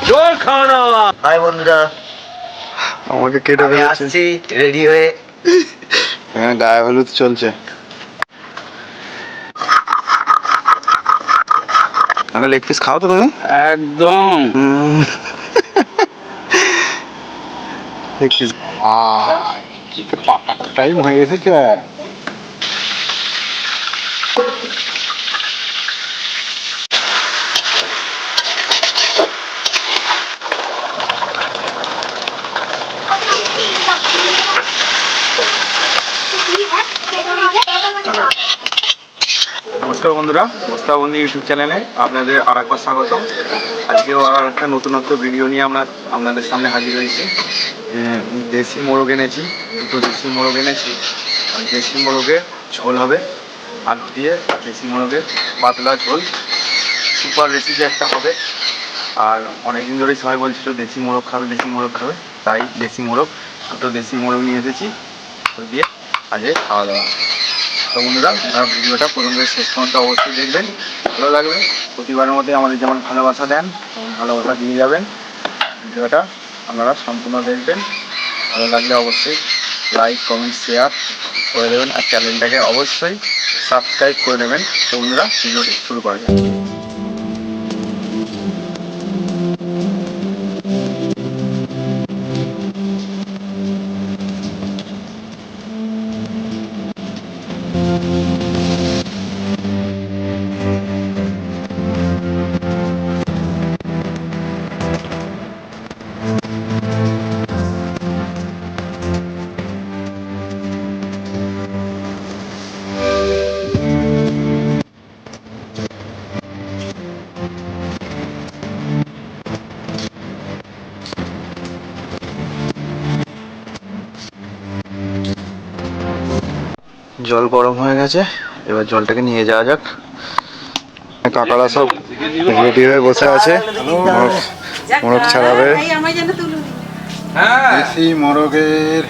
জোর খাওয়া দাওয়া। হাই বন্ধুরা, আমাকে কেটে আমি ফেলেছে। আসছি রেডি হয়ে। হ্যাঁ, গায়ে হলুদ চলছে। আরে লেগ পিস খাও তো তুমি? একদম লেগ পিস টাইম হয়ে এসেছে। নমস্কার বন্ধুরা, মোস্তাবন্দি ইউটিউব চ্যানেলে আপনাদের আর একবার স্বাগতম। আজকেও আর একটা নতুনত্ব ভিডিও নিয়ে আমরা আপনাদের সামনে হাজির হয়েছি। দেশি মোরগ এনেছি, দুটো দেশি মোরগ এনেছি। দেশি মোরগের ঝোল হবে, আলু দিয়ে দেশি মোরগের পাতলা ঝোল। সুপার রেসিপি একটা হবে। আর অনেকদিন ধরেই সবাই বলছিল দেশি মোরগ খাবে, দেশি মোরগ খাবে, তাই দেশি মোরগ, দুটো দেশি মোরগ নিয়ে এসেছি। ওই দিয়ে আজকে খাওয়া দাওয়া। তো বন্ধুরা, আপনারা ভিডিওটা প্রথম থেকে শেষ পর্যন্ত অবশ্যই দেখবেন, ভালো লাগবে। প্রতিবারের মধ্যে আমাদের যেমন ভালোবাসা দেন, ভালোবাসা দিয়ে যাবেন। ভিডিওটা আপনারা সম্পূর্ণ দেখবেন, ভালো লাগলে অবশ্যই লাইক কমেন্ট শেয়ার করে দেবেন, আর চ্যানেলটাকে অবশ্যই সাবস্ক্রাইব করে নেবেন। তো বন্ধুরা, ভিডিওটি শুরু করা যাক। জল গরম হয়ে গেছে, এবার জলটাকে নিয়ে যাওয়া যাক। কাকারা সব রেডি হয়ে বসে আছে, মোরগ ছাড়াবে। দেশি মোরগের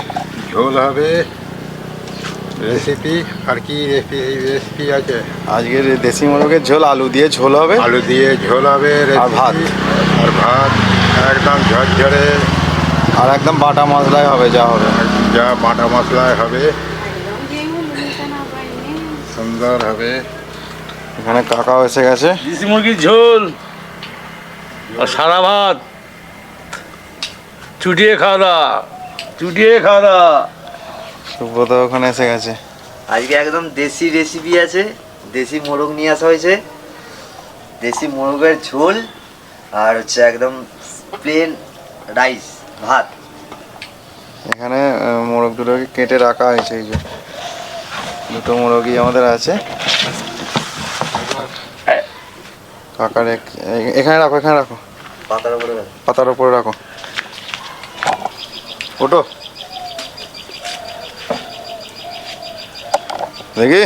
ঝোল হবে রেসিপি। আর কি রেসিপি আছে আজকের? দেশি মোরগের ঝোল, আলু দিয়ে ঝোল হবে, আলু দিয়ে ঝোল হবে, আর ভাত। আর ভাত একদম ঝরঝরে, আর একদম বাটা মশলায় হবে, যা হবে যা বাটা মশলায় হবে, সুন্দর হবে। এখানে কাকাও এসে গেছে। দেশি মুরগির ঝোল আর সারা ভাত, চুটিয়ে খাওয়া দাওয়া, চুটিয়ে খাওয়া দাওয়া। সুব্রত ওখানে এসে গেছে। আজকে একদম দেশি রেসিপি আছে। দেশি মোরগ নিয়ে আসা হয়েছে, দেশি মোরগের ঝোল, আর হচ্ছে একদম প্লেন রাইস ভাত। এখানে মোরগ দুটোকে কেটে রাখা হয়েছে, এই যে দুটো মোরগই আমাদের আছে। কাকার এখানে রাখো, এখানে রাখো, পাতার উপরে পাতার উপরে রাখো। ওটো দেখি।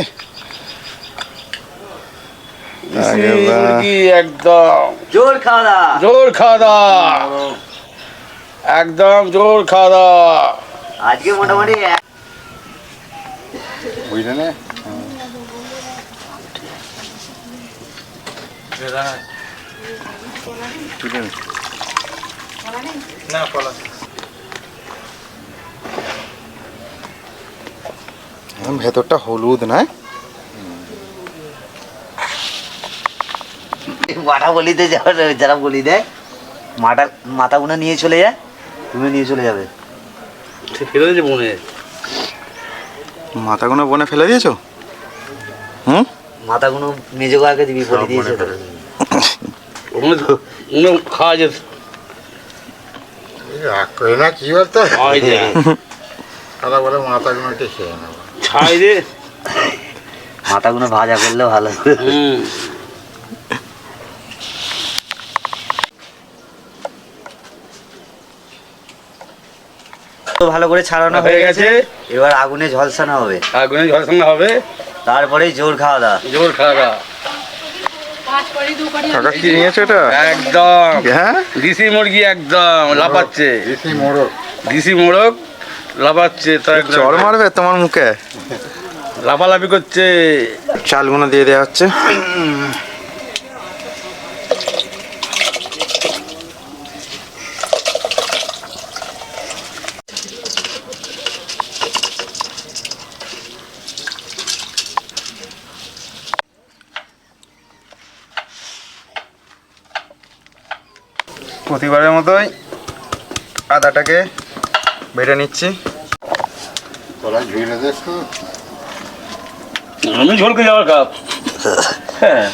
একদম জোর খাওয়া দাওয়া, জোর খাওয়া দাওয়া, একদম জোর খাওয়া দাওয়া। আজকে মোটামুটি বুঝলে না? ভেতরটা হলুদ নয়, মাথা বলিতে যারা বলি দেয়, মাথাগুলো নিয়ে চলে যায়, তুমি নিয়ে চলে যাবে। ফেলে দিয়েছে বনে, মাথাগুলো বনে ফেলে দিয়েছো? হুম, মাথাগুলো মেজে আগে দিবি বলে দিয়েছে তো। ওগুলো খাওয়া যেত। রাগ করে না, কি বলতো, খাওয়াই যায়, দাদা বলে মাথাগুলো একটু খেয়ে নেবো। ছাই রে। মাথাগুলো ভাজা করলে ভালো। ভালো করে ছাড়ানো হয়ে গেছে, এবার আগুনে ঝলসানো হবে, আগুনে ঝলসানো হবে, তারপরে জোর খাওয়া দাওয়া। জোর খাওয়া দাওয়া। কাকা কি নিয়েছো এটা? একদম হ্যাঁ, দেশি মুরগি একদম লাফাচ্ছে, দেশি মোরগ। দেশি মোরগ লাফাচ্ছে, তো একদম চড় মারবে তোমার মুখে, লাফালাফি করছে। চালগুলো দিয়ে দেওয়া হচ্ছে। প্রতিবারের মতোই আদাটাকে বেটে নিচ্ছি। তোরা ঝুড়ে দেখতো আমি ঝোলকে যাওয়ার কাপ। হ্যাঁ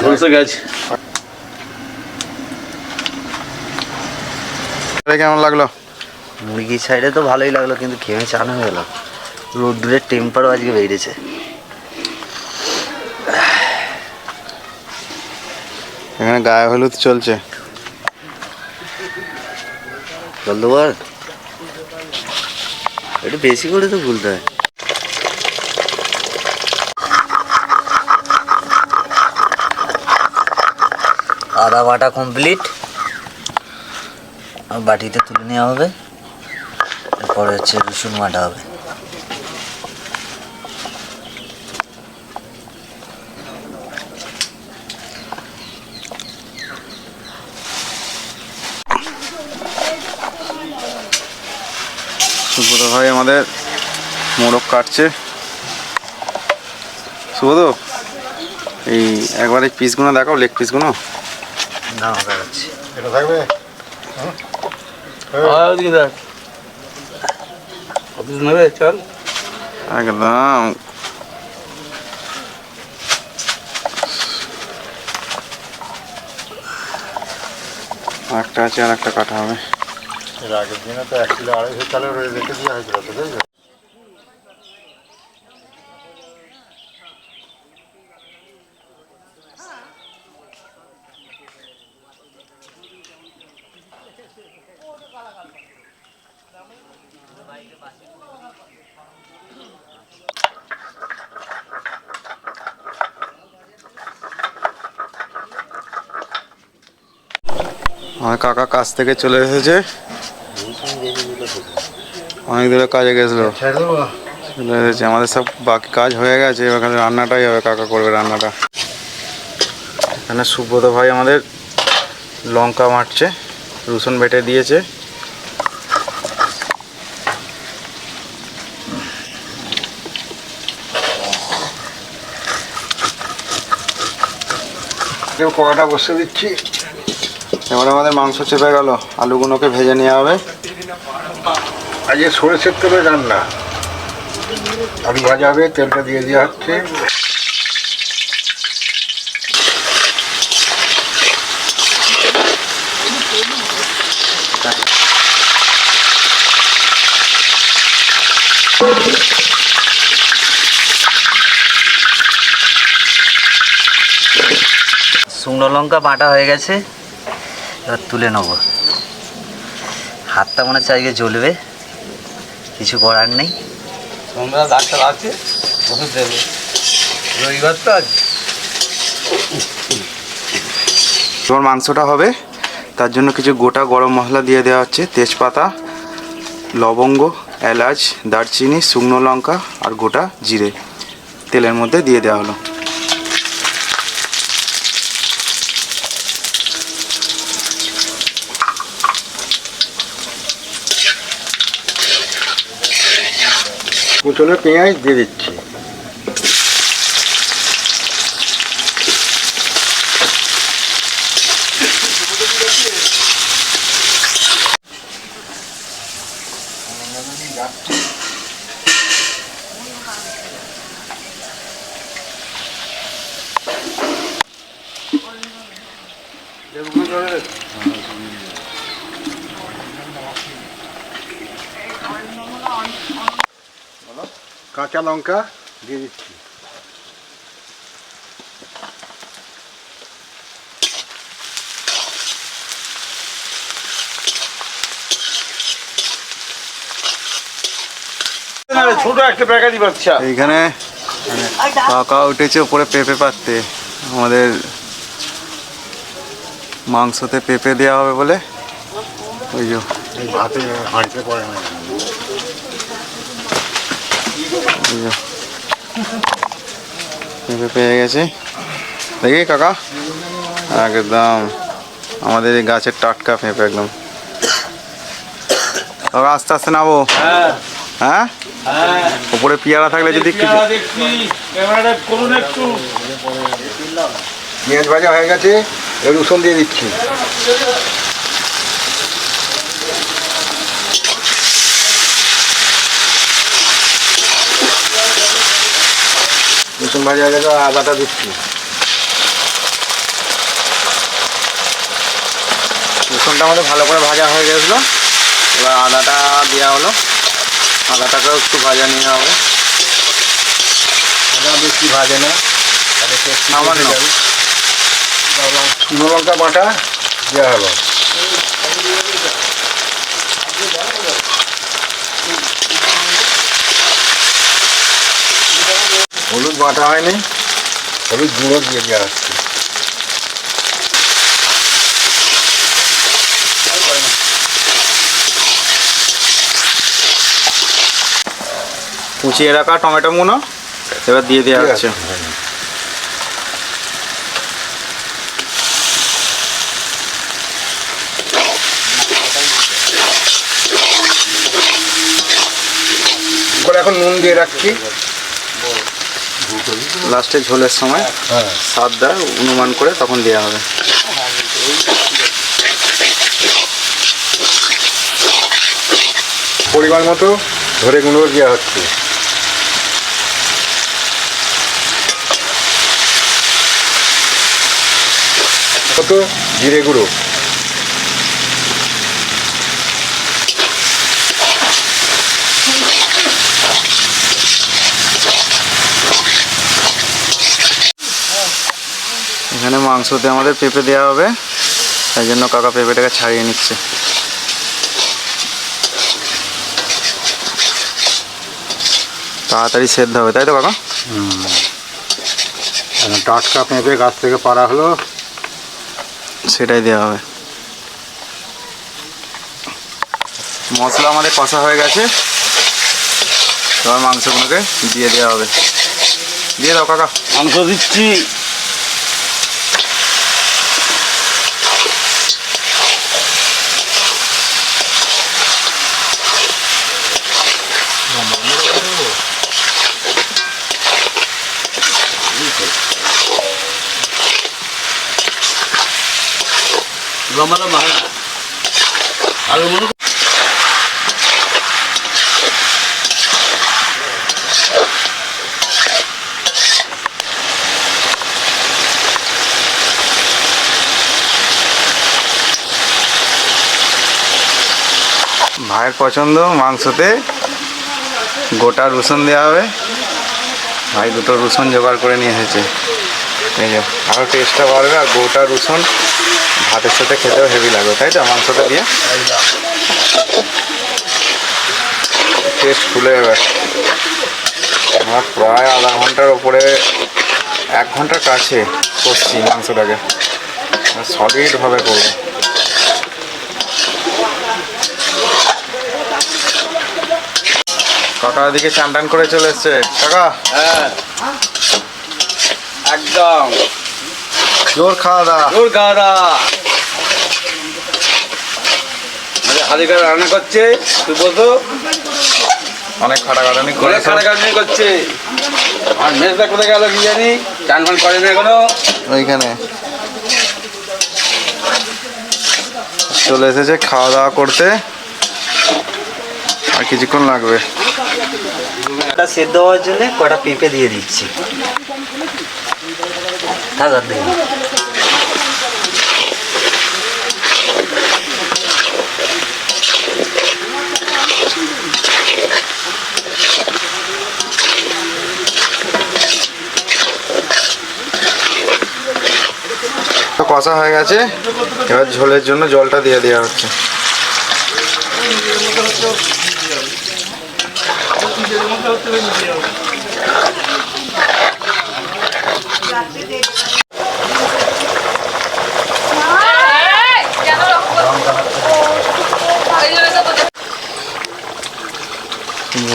ঝলসে গেছে। কেমন লাগলো? মুরগির সাইডে তো ভালোই লাগলো, কিন্তু ঘেমে চান হয়ে গেল। রোদ্দুরের টেম্পারও আজকে বেড়েছে। এখানে গায়ে হলুদ চলছে। জল দেবো আর একটু বেশি করে তো ভুলতে হয়। আদা বাটা কমপ্লিট, বাটিতে তুলে নেওয়া হবে। এরপরে হচ্ছে রসুন বাটা হবে। সুব্রত ভাই আমাদের মোরগ কাটছে। সুব্রত এই একবার এই পিসগুলো দেখাও, লেগ পিসগুলো। না দেখাচ্ছি। এটা থাকবে ওদিকে দেখ অফিস নেবে চল। একদম একটা আছে আর একটা কাটা হবে। এর আগের দিনে তো 1 কিলো 250 চালের রেখে দেওয়া হয়েছিল, তো তাই তো? আমার কাকা কাজ থেকে চলে এসেছে, অনেক দূরে কাজে গেছিলো, ছেড়ে দেবো। চলে এসেছে। আমাদের সব বাকি কাজ হয়ে গেছে, এবার খালি রান্নাটাই হবে, কাকা করবে রান্নাটা। এখানে সুব্রত ভাই আমাদের লঙ্কা মারছে, রসুন বেটে দিয়েছে। কড়াটা বসে দিচ্ছি। এবার আমাদের মাংস চেপে গেল, আলুগুলোকে ভেজে নেওয়া হবে। আজকে সরষের তেলে রান্না, আলু ভাজা হবে, তেলটা দিয়ে দেওয়া হচ্ছে। শুকনো লঙ্কা বাটা হয়ে গেছে, এবার তুলে নেব। হাতটা মনে হচ্ছে আজকে জ্বলবে, কিছু করার নেই। তোমরা ডাক্তার আছে ওষুধ দেবে, রবিবার তো আজ। তোমার মাংসটা হবে, তার জন্য কিছু গোটা গরম মশলা দিয়ে দেওয়া হচ্ছে। তেজপাতা, লবঙ্গ, এলাচ, দারচিনি, শুকনো লঙ্কা আর গোটা জিরে তেলের মধ্যে দিয়ে দেওয়া হলো। কুচনো পেঁয়াজ দিয়ে দিচ্ছি। কাঁচা লঙ্কা দিয়ে দিচ্ছি। ছোট একটা প্যাকেটই বাচ্চা। এইখানে কাকা উঠেছে উপরে পেঁপে পাততে, আমাদের মাংসতে পেঁপে দেওয়া হবে বলে। ওই যে এই ভাতে হাঁড়িতে পড়ে না। এই যে পেঁপে পেয়ে গেছে, দেখি কাকা, একদম আমাদের এই গাছের টাটকা পেঁপে একদম। কাকা আস্তে আস্তে নাবো। হ্যাঁ হ্যাঁ, হ্যাঁ উপরে পেয়ারা থাকলে যদি কিছু। দেখছি ক্যামেরাটা করুন একটু। পেঁয়াজ ভাজা হয়ে গেছে, রসুন দিয়ে দিচ্ছি। রসুন ভাজা হয়ে গেছে, আদাটা দিচ্ছি। রসুনটা আমাদের ভালো করে ভাজা হয়ে গেছিলো, এবার আদাটা দেওয়া হলো। আদাটাকেও একটু ভাজা নিয়ে হবে, আদা বেশি ভাজে না, তাহলে টেস্টি সামান্য। যাবে। শুকনো লঙ্কা বাটা দেওয়া হলো। হলুদ বাটা হয়নি, হলুদ গুঁড়ো দিয়ে দেওয়া হচ্ছে। কুচিয়ে রাখা টমেটো মুনো এবার দিয়ে দেওয়া হচ্ছে। এখন নুন দিয়ে রাখছি। লাস্টে ঝোলের সময় হ্যাঁ, স্বাদটা অনুমান করে তখন দেওয়া হবে। পরিমাণ মতো ধরে গুঁড়ো দেওয়া হচ্ছে। কত জিরে গুঁড়ো, এখানে মাংসতে আমাদের পেঁপে দেওয়া হবে, তাই জন্য কাকা পেঁপেটাকে ছাড়িয়ে নিচ্ছে। তাড়াতাড়ি সেদ্ধ হবে, তাই তো কাকা? টাটকা পেঁপে গাছ থেকে পাড়া হলো। সেটাই দেওয়া হবে। মশলা আমাদের কষা হয়ে গেছে, এবার মাংসগুলোকে দিয়ে দেওয়া হবে। দিয়ে দাও কাকা। মাংস দিচ্ছি। লম্বাটা ভালো আলু মনে ভাইয়ের পছন্দ মাংসতে গোটা রসুন দেওয়া হবে। ভাই দুটো রসুন জোগাড় করে নিয়ে এসেছে, এই যে আরও টেস্টটা বাড়বে। আর গোটা রসুন ভাতের সাথে খেতেও হেভি লাগবে, তাই তো? মাংসটা দিয়ে টেস্ট খুলে যাবে। আমরা প্রায় আধা ঘন্টার ওপরে, 1 ঘন্টার কাছে করছি মাংসটাকে, সলিডভাবে করবো। কাকা দিকে চান টান করে চলে এসছে। কাকা হ্যাঁ একদম জোর খাওয়া দাওয়া। জোর গাদা হাতে করে রান্না করছে সুব্রত, অনেক খাটাখাটানি করে অনেক খাটাখাটনি করছে। আর মেজদা কোথায় গেল কি জানি, চান ফান করে না এখনো। ওইখানে চলে এসেছে খাওয়া দাওয়া করতে, আর কিছুক্ষণ লাগবে। এটা সেদ্ধ হওয়ার জন্য কটা পেঁপে দিয়ে দিচ্ছি। থাক আর দেবো না। তো কষা হয়ে গেছে, এবার ঝোলের জন্য জলটা দিয়ে দেওয়া হচ্ছে।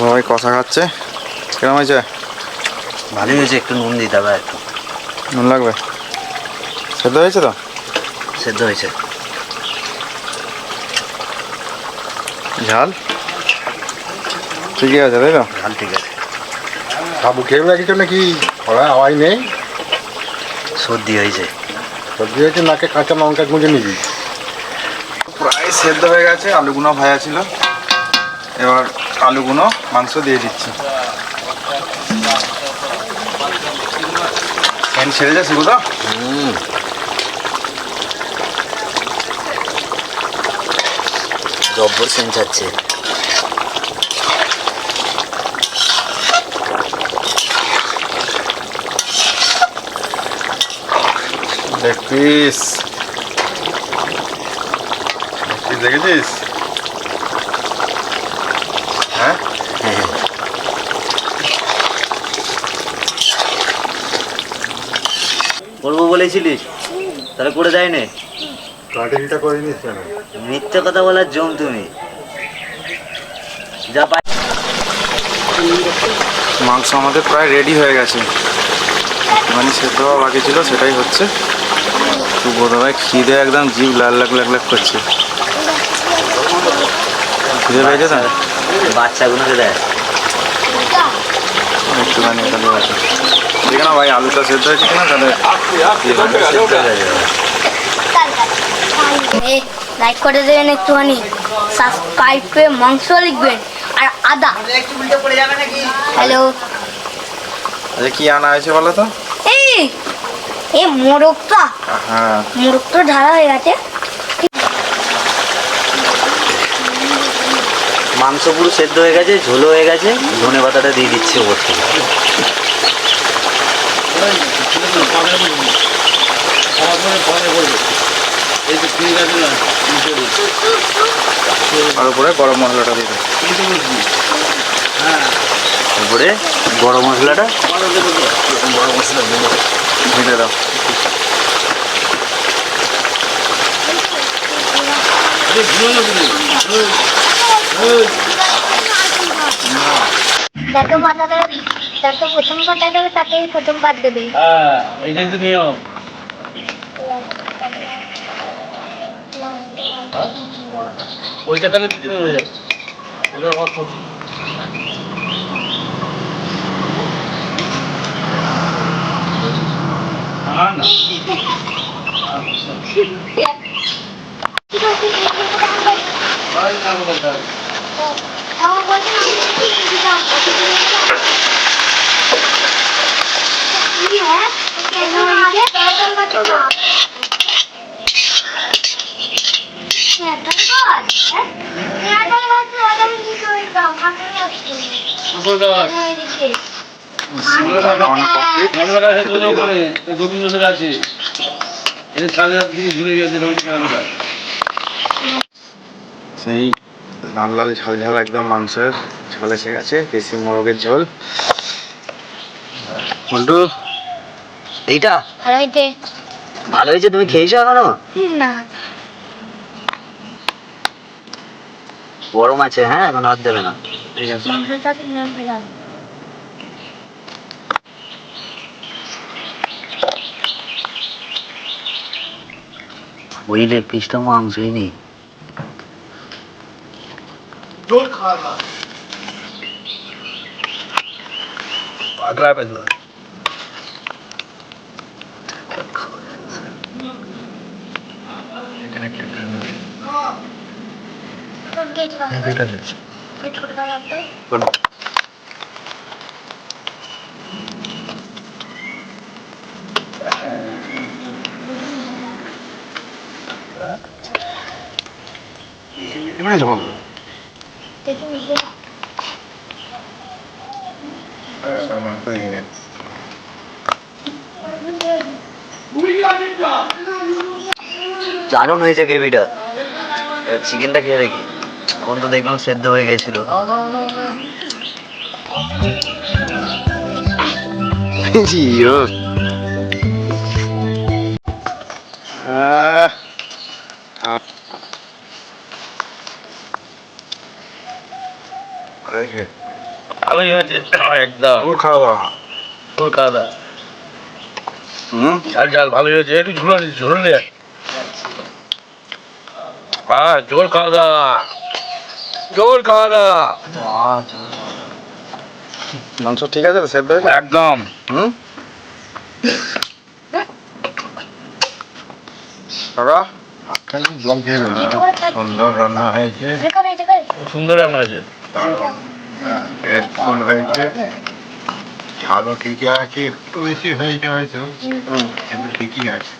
ভাই কষা খাচ্ছে, কেমন হয়েছে? ভালোই হয়েছে, একটু নুন দিতে হবে। একটু নুন লাগবে? সেদ্ধ হয়েছে তো? সেদ্ধ হয়েছে। ঝাল ঠিকই আছে, তাই তো? ঝাল ঠিক আছে। বাবু খেয়ে রাখিস নাকি? ওরা আওয়াজ নেই। সর্দি হয়েছে। তো দিয়েছি নাকে কাঁচা লঙ্কা গুঁজে নিবি। প্রায় সেদ্ধ হয়ে গেছে, আলুগুলো ভাজা ছিল। এবার আলুগুলো মাংস দিয়ে দিচ্ছি। ফ্যান ছেড়ে যাচ্ছে তো? জব্বর সেন্স আছে। লেগ পিস দেখেছিস? হ্যাঁ, করবো বলেছিলিস, তাহলে করে দেয় না। কাটিংটা করে নিস কেন? মিথ্যে কথা বলার জম তুমি। যা মাংস আমাদের প্রায় রেডি হয়ে গেছে, মানে সেদ্ধ হওয়া বাকি ছিল, সেটাই হচ্ছে। তো বোধহয় খিদে একদম জিভ লাল লাগ লাগ লাগ করছে। খিদে পেয়েছে তো? বাচ্চাগুলোকে দেয় একটুখানি তাহলে আছে। দেখে না ভাই আলুটা সেদ্ধ হয়েছে কিনা, তাহলে লাইক করে দেবেন, একটুখানি সাবস্ক্রাইব করে মাংস লিখবেন আর আদা। হ্যালো, আচ্ছা কি আনা হয়েছে বলো তো? এই মোরগটা, হ্যাঁ, মোরগটা ঢালা হয়ে গেছে। মাংস পুরো সেদ্ধ হয়ে গেছে, ঝোল হয়ে গেছে। ধনে পাতাটা দিয়ে দিচ্ছি ওপর থেকে। আর উপরে গরম মশলাটা দিয়ে দাও। তারপরে গরম মশলাটা ঢেলে দাও। দেখো পাতাটা, দেখো প্রথম পাতা দেবে, তাকে প্রথম পাত দেবে। এটাই তো নিয়ম। ওইটা তাহলে দিতে হয়ে যাবে। ওটা আমার ক্ষতি। না আমার বলছে সেই লাল লাল ঝাল ঝাল একদম মাংসের ঝোল এসে গেছে, দেশি মোরগের ঝোল। মন্টু, এইটা ভালো হয়েছে। ভালো হয়েছে। তুমি খেয়েছো এখনো? না, গরম আছে, হ্যাঁ এখন হাত দেবে না। ঠিক আছে। মাংসটা কিনে ফেলাম। ওই লেগ পিসটা মাংসই নেই। পাগলা পেলো। এবারে যাবো। দারুণ হয়েছে গ্রেভিটা। চিকেনটা খেয়ে দেখি। এখন তো দেখলাম সেদ্ধ হয়ে গেছিল। ভালোই হয়েছে একদম। ওর খাওয়া দাওয়া। তোর কাদা চাল চাল ভালোই হয়েছে। একটু ঝুলো ঝুলো নিয়ে জোর খাওয়া দাওয়া, জোর খাওয়া দাওয়া। মাংস ঠিক আছে তো, সেদ্ধ হয়েছে একদম। দাদা জল খেয়ে নেবে। সুন্দর রান্না হয়েছে, সুন্দর রান্না হয়েছে। টেস্টফুল হয়েছে, ঝালও ঠিকই আছে, একটু বেশি হয়েছে হয়তো, কিন্তু ঠিকই আছে।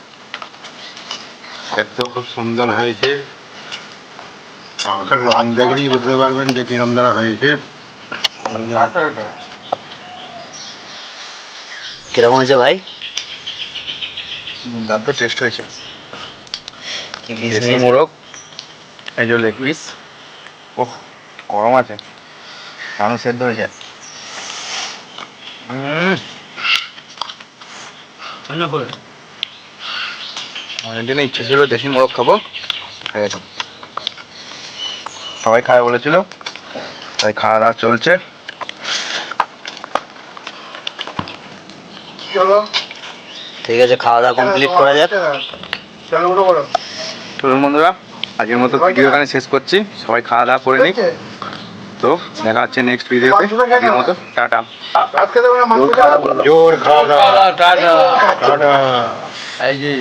খেতেও খুব সুন্দর হয়েছে। আমাদের রং দেখলেই বুঝতে পারবেন যে কিরম দ্বারা হয়েছে। কিরকম হয়েছে ভাই? দারুণ টেস্ট হয়েছে। দেশি মোরগ, এই যে লেগ পিস, ওহ গরম আছে, আলু সেদ্ধ হয়েছে। অনেকদিন ইচ্ছে ছিল দেশি মোরগ খাবো, হয়ে গেছে। সবাই খায় বলেছিল, তাই খাওয়া দাওয়া চলছে। চলো ঠিক আছে, খাওয়া দাওয়া কমপ্লিট করা যাক। চলুন বন্ধুরা, আজকের মতো ভিডিও এখানে শেষ করছি। সবাই খাওয়া দাওয়া করে নিই, তো দেখা হচ্ছে নেক্সট ভিডিওতে। আজকের মতো টাটা। জোর খাওয়া দাওয়া। টাটা। টাটা। এই যে